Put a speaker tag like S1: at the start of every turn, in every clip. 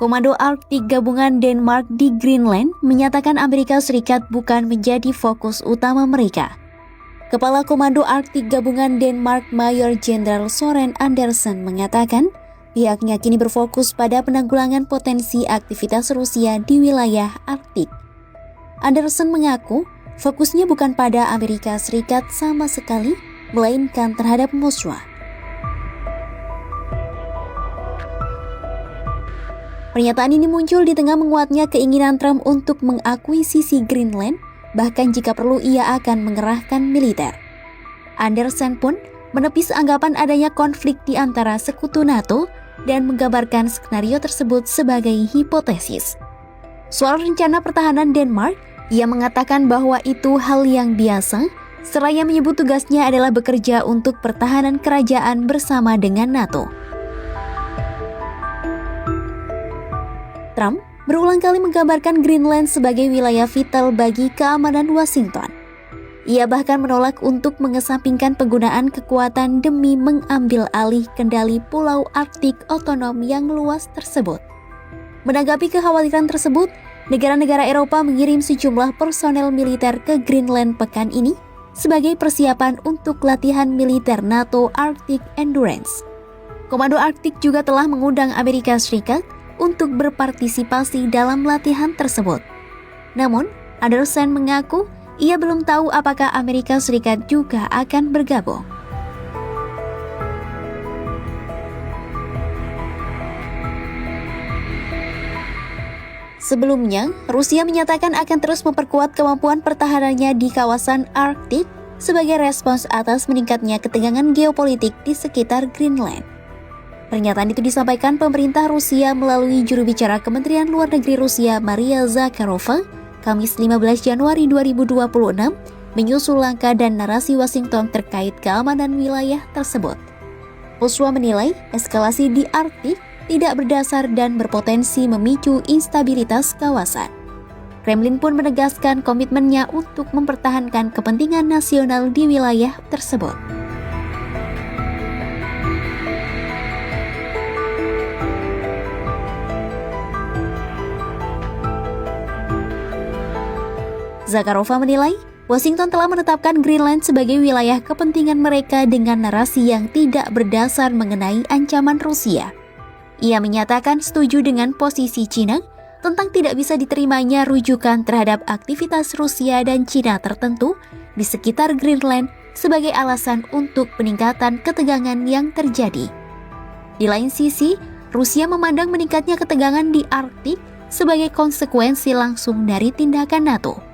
S1: Komando Arktik Gabungan Denmark di Greenland menyatakan Amerika Serikat bukan menjadi fokus utama mereka. Kepala Komando Arktik Gabungan Denmark Mayor Jenderal Soren Andersen mengatakan pihaknya kini berfokus pada penanggulangan potensi aktivitas Rusia di wilayah Arktik. Andersen mengaku fokusnya bukan pada Amerika Serikat sama sekali, melainkan terhadap Moskwa. Pernyataan ini muncul di tengah menguatnya keinginan Trump untuk mengakuisisi Greenland, bahkan jika perlu ia akan mengerahkan militer. Andersen pun menepis anggapan adanya konflik di antara sekutu NATO dan menggambarkan skenario tersebut sebagai hipotesis. Soal rencana pertahanan Denmark, ia mengatakan bahwa itu hal yang biasa, seraya menyebut tugasnya adalah bekerja untuk pertahanan kerajaan bersama dengan NATO. Trump berulang kali menggambarkan Greenland sebagai wilayah vital bagi keamanan Washington. Ia bahkan menolak untuk mengesampingkan penggunaan kekuatan demi mengambil alih kendali pulau Arktik otonom yang luas tersebut. Menanggapi kekhawatiran tersebut, negara-negara Eropa mengirim sejumlah personel militer ke Greenland pekan ini sebagai persiapan untuk latihan militer NATO Arctic Endurance. Komando Arktik juga telah mengundang Amerika Serikat untuk berpartisipasi dalam latihan tersebut. Namun, Andersen mengaku ia belum tahu apakah Amerika Serikat juga akan bergabung. Sebelumnya, Rusia menyatakan akan terus memperkuat kemampuan pertahanannya di kawasan Arktik sebagai respons atas meningkatnya ketegangan geopolitik di sekitar Greenland. Pernyataan itu disampaikan pemerintah Rusia melalui juru bicara Kementerian Luar Negeri Rusia Maria Zakharova, Kamis 15 Januari 2026, menyusul langkah dan narasi Washington terkait keamanan wilayah tersebut. Moskwa menilai eskalasi di Arktik tidak berdasar dan berpotensi memicu instabilitas kawasan. Kremlin pun menegaskan komitmennya untuk mempertahankan kepentingan nasional di wilayah tersebut. Zakharova menilai Washington telah menetapkan Greenland sebagai wilayah kepentingan mereka dengan narasi yang tidak berdasar mengenai ancaman Rusia. Ia menyatakan setuju dengan posisi China tentang tidak bisa diterimanya rujukan terhadap aktivitas Rusia dan China tertentu di sekitar Greenland sebagai alasan untuk peningkatan ketegangan yang terjadi. Di lain sisi, Rusia memandang meningkatnya ketegangan di Arktik sebagai konsekuensi langsung dari tindakan NATO.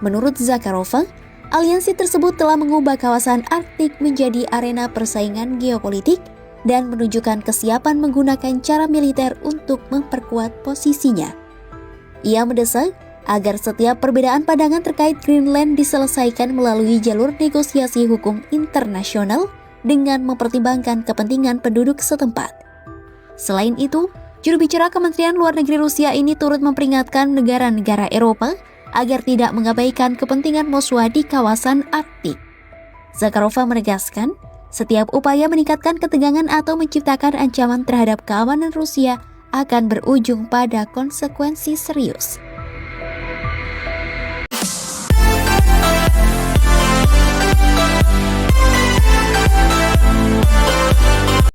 S1: Menurut Zakharova, aliansi tersebut telah mengubah kawasan Arktik menjadi arena persaingan geopolitik dan menunjukkan kesiapan menggunakan cara militer untuk memperkuat posisinya. Ia mendesak agar setiap perbedaan pandangan terkait Greenland diselesaikan melalui jalur negosiasi hukum internasional dengan mempertimbangkan kepentingan penduduk setempat. Selain itu, juru bicara Kementerian Luar Negeri Rusia ini turut memperingatkan negara-negara Eropa agar tidak mengabaikan kepentingan Moskwa di kawasan Arktik. Zakharova menegaskan, setiap upaya meningkatkan ketegangan atau menciptakan ancaman terhadap keamanan Rusia akan berujung pada konsekuensi serius.